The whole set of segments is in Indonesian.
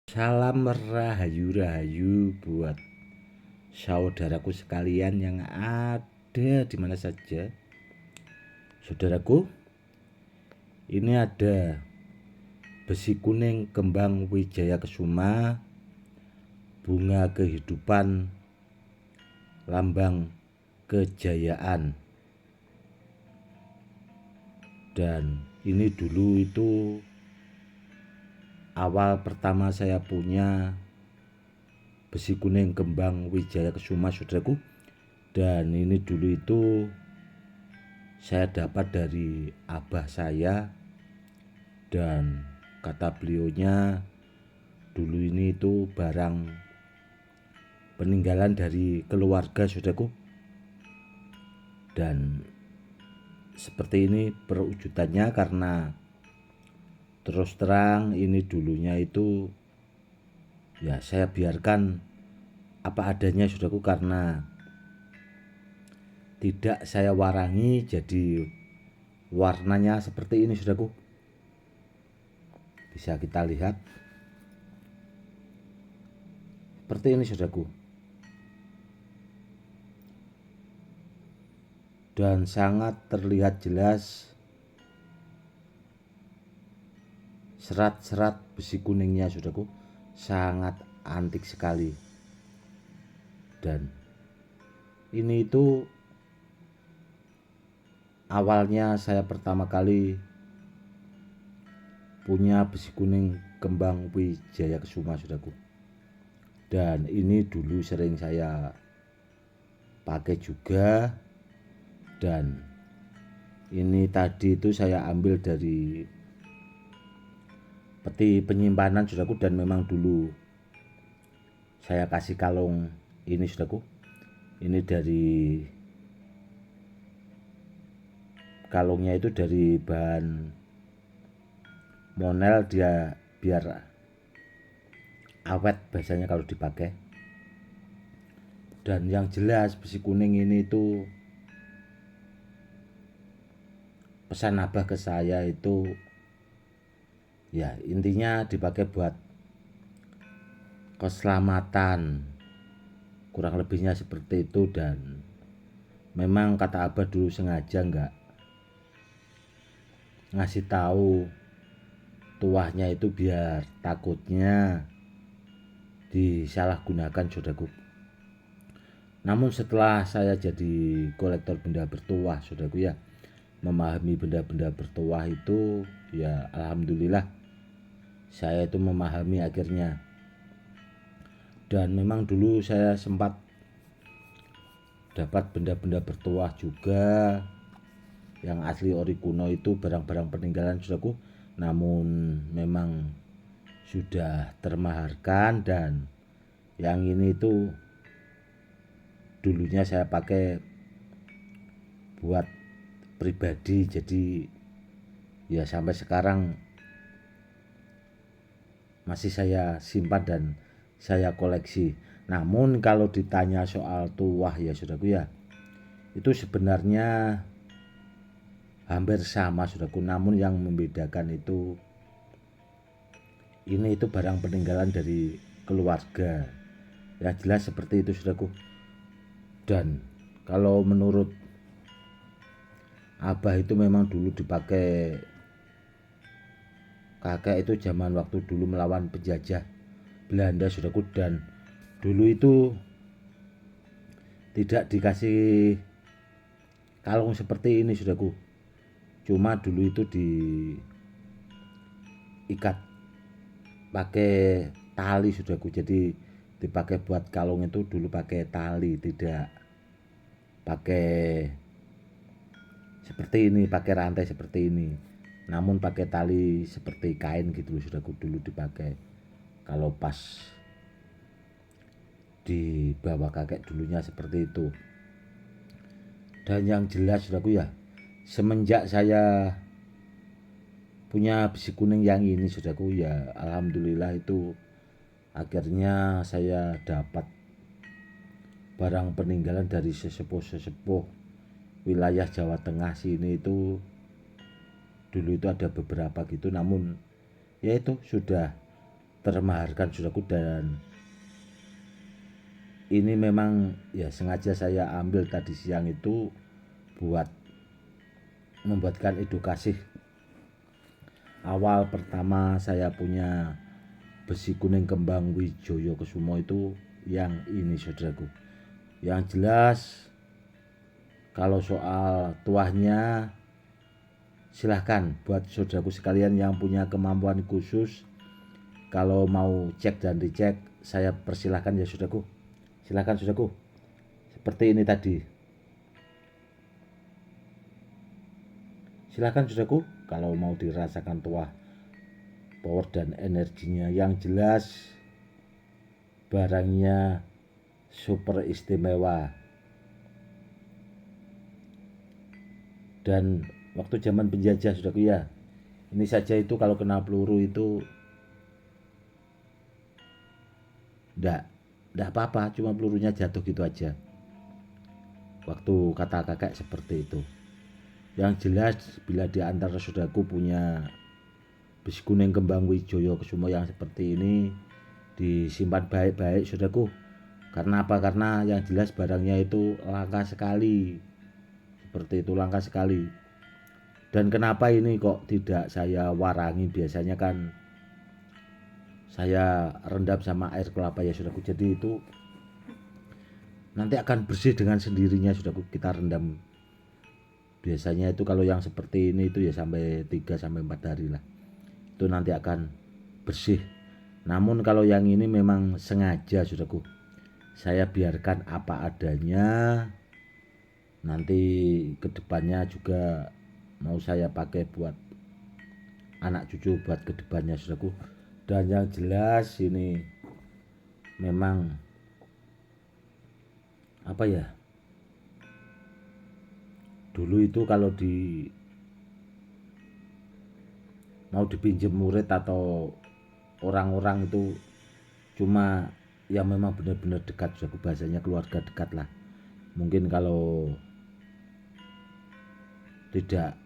Salam rahayu-rahayu buat saudaraku sekalian yang ada di mana saja. Saudaraku, ini ada besi kuning kembang wijaya kesuma, bunga kehidupan, lambang kejayaan. Dan ini dulu itu awal pertama saya punya besi kuning kembang wijaya kesuma, saudaraku. Dan ini dulu itu saya dapat dari abah saya, dan kata beliaunya dulu ini itu barang peninggalan dari keluarga, saudaraku. Dan seperti ini perwujudannya, karena terus terang ini dulunya itu ya saya biarkan apa adanya, saudaraku, karena tidak saya warangi, jadi warnanya seperti ini, saudaraku. Bisa kita lihat seperti ini, saudaraku. Dan sangat terlihat jelas serat-serat besi kuningnya, saudaraku. Sangat antik sekali. Dan ini itu awalnya saya pertama kali punya besi kuning kembang wijaya kesuma, saudaraku. Dan ini dulu sering saya pakai juga. Dan ini tadi itu saya ambil dari peti penyimpanan, saudaraku. Dan memang dulu saya kasih kalung ini, saudaraku. Ini dari kalungnya itu dari bahan monel, dia biar awet biasanya kalau dipakai. Dan yang jelas besi kuning ini itu pesan abah ke saya itu ya intinya dipakai buat keselamatan, kurang lebihnya seperti itu. Dan memang kata abah dulu sengaja nggak ngasih tahu tuahnya itu biar takutnya disalahgunakan, saudaraku. Namun setelah saya jadi kolektor benda bertuah, saudaraku, ya memahami benda-benda bertuah itu ya alhamdulillah saya itu memahami akhirnya. Dan memang dulu saya sempat dapat benda-benda bertuah juga yang asli ori kuno, itu barang-barang peninggalan, saudaraku. Namun memang sudah termaharkan. Dan yang ini itu dulunya saya pakai buat pribadi, jadi ya sampai sekarang masih saya simpan dan saya koleksi. Namun kalau ditanya soal tuah ya, saudaraku, ya itu sebenarnya hampir sama, saudaraku. Namun yang membedakan itu ini itu barang peninggalan dari keluarga, ya jelas seperti itu, saudaraku. Dan kalau menurut abah itu memang dulu dipakai kakek itu zaman waktu dulu melawan penjajah Belanda, saudaraku. Dan dulu itu tidak dikasih kalung seperti ini, saudaraku. Cuma dulu itu diikat pakai tali, saudaraku. Jadi dipakai buat kalung itu dulu pakai tali, tidak pakai seperti ini, pakai rantai seperti ini. Namun pakai tali seperti kain gitu, saudaraku, dulu dipakai kalau pas di bawah kakek dulunya seperti itu. Dan yang jelas, saudaraku, ya semenjak saya punya besi kuning yang ini, saudaraku, ya alhamdulillah itu akhirnya saya dapat barang peninggalan dari sesepuh-sesepuh wilayah Jawa Tengah sini. Itu dulu itu ada beberapa gitu, namun ya itu sudah termaharkan saudaraku, dan ini memang ya sengaja saya ambil tadi siang itu buat membuatkan edukasi. Awal pertama saya punya besi kuning kembang Wijaya Kusumo itu yang ini saudaraku. Yang jelas kalau soal tuahnya silahkan buat saudaraku sekalian yang punya kemampuan khusus, kalau mau cek dan dicek saya persilahkan ya saudaraku. Silahkan saudaraku, seperti ini tadi. Silahkan saudaraku kalau mau dirasakan tuah, power dan energinya. Yang jelas barangnya super istimewa. Dan waktu zaman penjajah saudaraku ya, ini saja itu kalau kena peluru itu enggak apa-apa, cuma pelurunya jatuh gitu aja. Waktu kata kakek seperti itu. Yang jelas bila di antara saudaraku punya besi kuning kembang Wijaya Kusumo yang seperti ini, disimpan baik-baik saudaraku. Karena apa? Karena yang jelas barangnya itu langka sekali. Seperti itu, langka sekali. Dan kenapa ini kok tidak saya warangi? Biasanya kan saya rendam sama air kelapa ya saudaraku. Jadi itu nanti akan bersih dengan sendirinya saudaraku, kita rendam. Biasanya itu kalau yang seperti ini itu ya sampai 3-4 hari lah, itu nanti akan bersih. Namun kalau yang ini memang sengaja saudaraku, saya biarkan apa adanya. Nanti kedepannya juga mau saya pakai buat anak cucu, buat kedepannya saudaraku. Dan yang jelas ini memang apa ya, dulu itu kalau mau dipinjam murid atau orang-orang itu cuma yang memang benar-benar dekat saudaraku, bahasanya keluarga dekat lah. Mungkin kalau tidak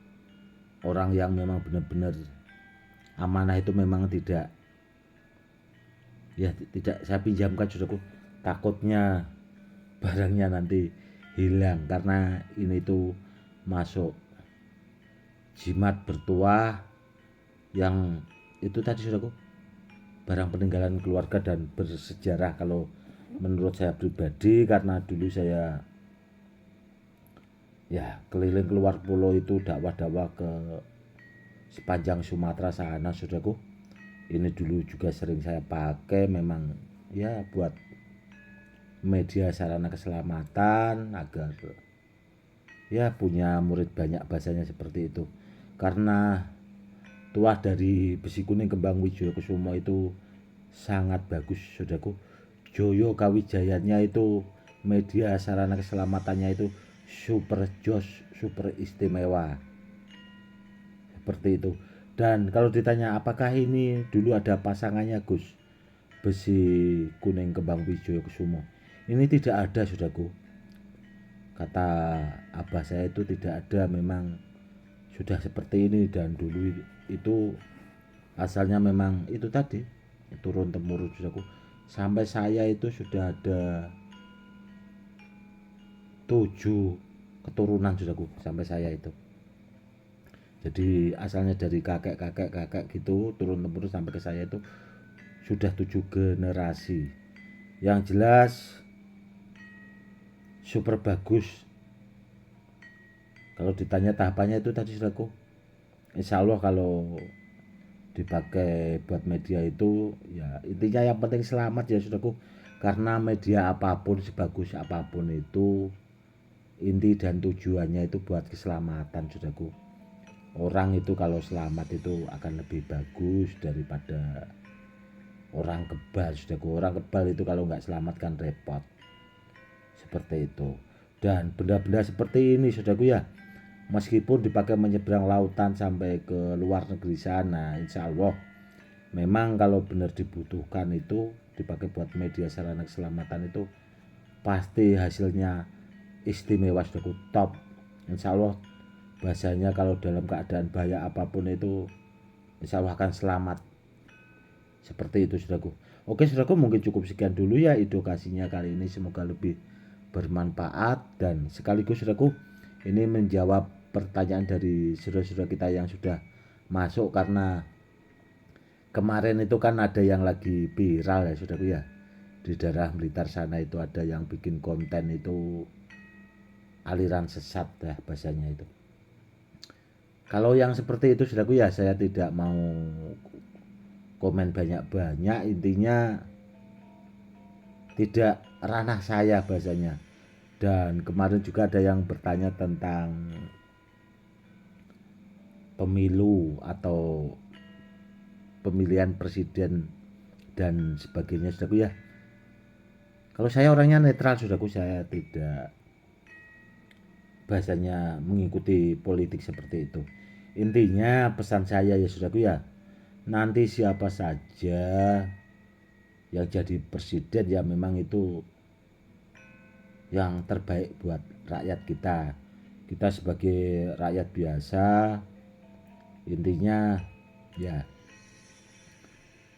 orang yang memang benar-benar amanah itu memang tidak saya pinjamkan saudaraku. Takutnya barangnya nanti hilang, karena ini tuh masuk jimat bertuah yang itu tadi saudaraku, barang peninggalan keluarga dan bersejarah kalau menurut saya pribadi. Karena dulu saya ya keliling keluar pulau itu, dakwah-dakwah ke sepanjang Sumatera sana saudaraku. Ini dulu juga sering saya pakai, memang ya buat media sarana keselamatan agar ya punya murid banyak, bahasanya seperti itu. Karena tuah dari besi kuning kembang Wijaya Kusumo itu sangat bagus saudaraku. Joyo Kawijayanya itu media sarana keselamatannya itu super jos, super istimewa. Seperti itu. Dan kalau ditanya apakah ini dulu ada pasangannya Gus, besi kuning kembang Wijaya Kusumo, ini tidak ada saudaraku. Kata abah saya itu tidak ada, memang sudah seperti ini. Dan dulu itu asalnya memang itu tadi, turun temurun saudaraku. Sampai saya itu sudah ada 7 keturunan saudaraku sampai saya itu. Jadi asalnya dari kakek gitu, turun temurun sampai ke saya itu sudah 7 generasi. Yang jelas super bagus. Kalau ditanya tahapannya itu tadi saudaraku, insya Allah kalau dipakai buat media itu ya intinya yang penting selamat ya saudaraku. Karena media apapun, sebagus apapun itu, inti dan tujuannya itu buat keselamatan saudaraku. Orang itu kalau selamat itu akan lebih bagus daripada orang kebal saudaraku. Orang kebal itu kalau nggak selamat kan repot. Seperti itu. Dan benda-benda seperti ini saudaraku ya, meskipun dipakai menyeberang lautan sampai ke luar negeri sana, insya Allah memang kalau benar dibutuhkan itu dipakai buat media sarana keselamatan itu pasti hasilnya istimewa saudaraku, top. Insya Allah bahasanya kalau dalam keadaan bahaya apapun itu insya Allah akan selamat. Seperti itu saudaraku. Oke saudaraku, mungkin cukup sekian dulu ya edukasinya kali ini, semoga lebih bermanfaat dan sekaligus saudaraku ini menjawab pertanyaan dari saudara-saudara kita yang sudah masuk, karena kemarin itu kan ada yang lagi viral ya saudaraku ya, di daerah Blitar sana itu ada yang bikin konten itu aliran sesat dah bahasanya itu. Kalau yang seperti itu saudaraku ya saya tidak mau komen banyak-banyak, intinya tidak ranah saya bahasanya. Dan kemarin juga ada yang bertanya tentang pemilu atau pemilihan presiden dan sebagainya saudaraku ya. Kalau saya orangnya netral saudaraku, saya tidak bahasanya mengikuti politik seperti itu. Intinya pesan saya ya saudaraku ya, nanti siapa saja yang jadi presiden ya memang itu yang terbaik buat rakyat kita. Kita sebagai rakyat biasa, intinya ya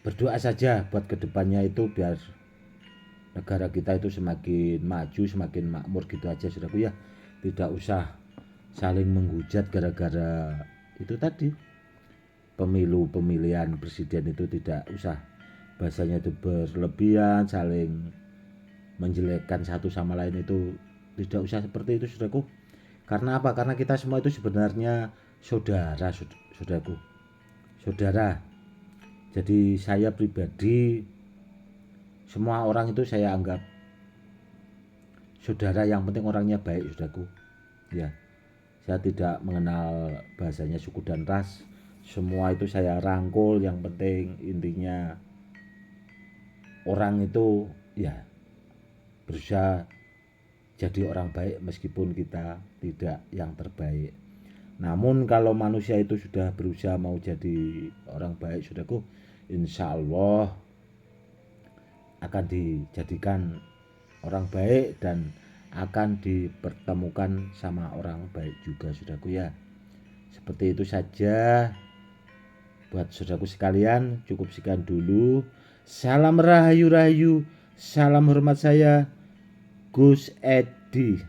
berdoa saja buat kedepannya itu biar negara kita itu semakin maju, semakin makmur gitu aja saudaraku ya. Tidak usah saling menghujat gara-gara itu tadi, pemilu pemilihan presiden itu tidak usah bahasanya itu berlebihan, saling menjelekkan satu sama lain, itu tidak usah seperti itu saudaraku. Karena apa? Karena kita semua itu sebenarnya saudara saudaraku, saudara. Jadi saya pribadi semua orang itu saya anggap saudara, yang penting orangnya baik saudaraku ya. Saya tidak mengenal bahasanya suku dan ras, semua itu saya rangkul, yang penting intinya orang itu ya berusaha jadi orang baik meskipun kita tidak yang terbaik. Namun kalau manusia itu sudah berusaha mau jadi orang baik saudaraku, insya Allah akan dijadikan orang baik dan akan dipertemukan sama orang baik juga saudaraku ya. Seperti itu saja buat saudaraku sekalian, cukup sekian dulu. Salam rahayu-rahayu, salam hormat saya Gus Edi.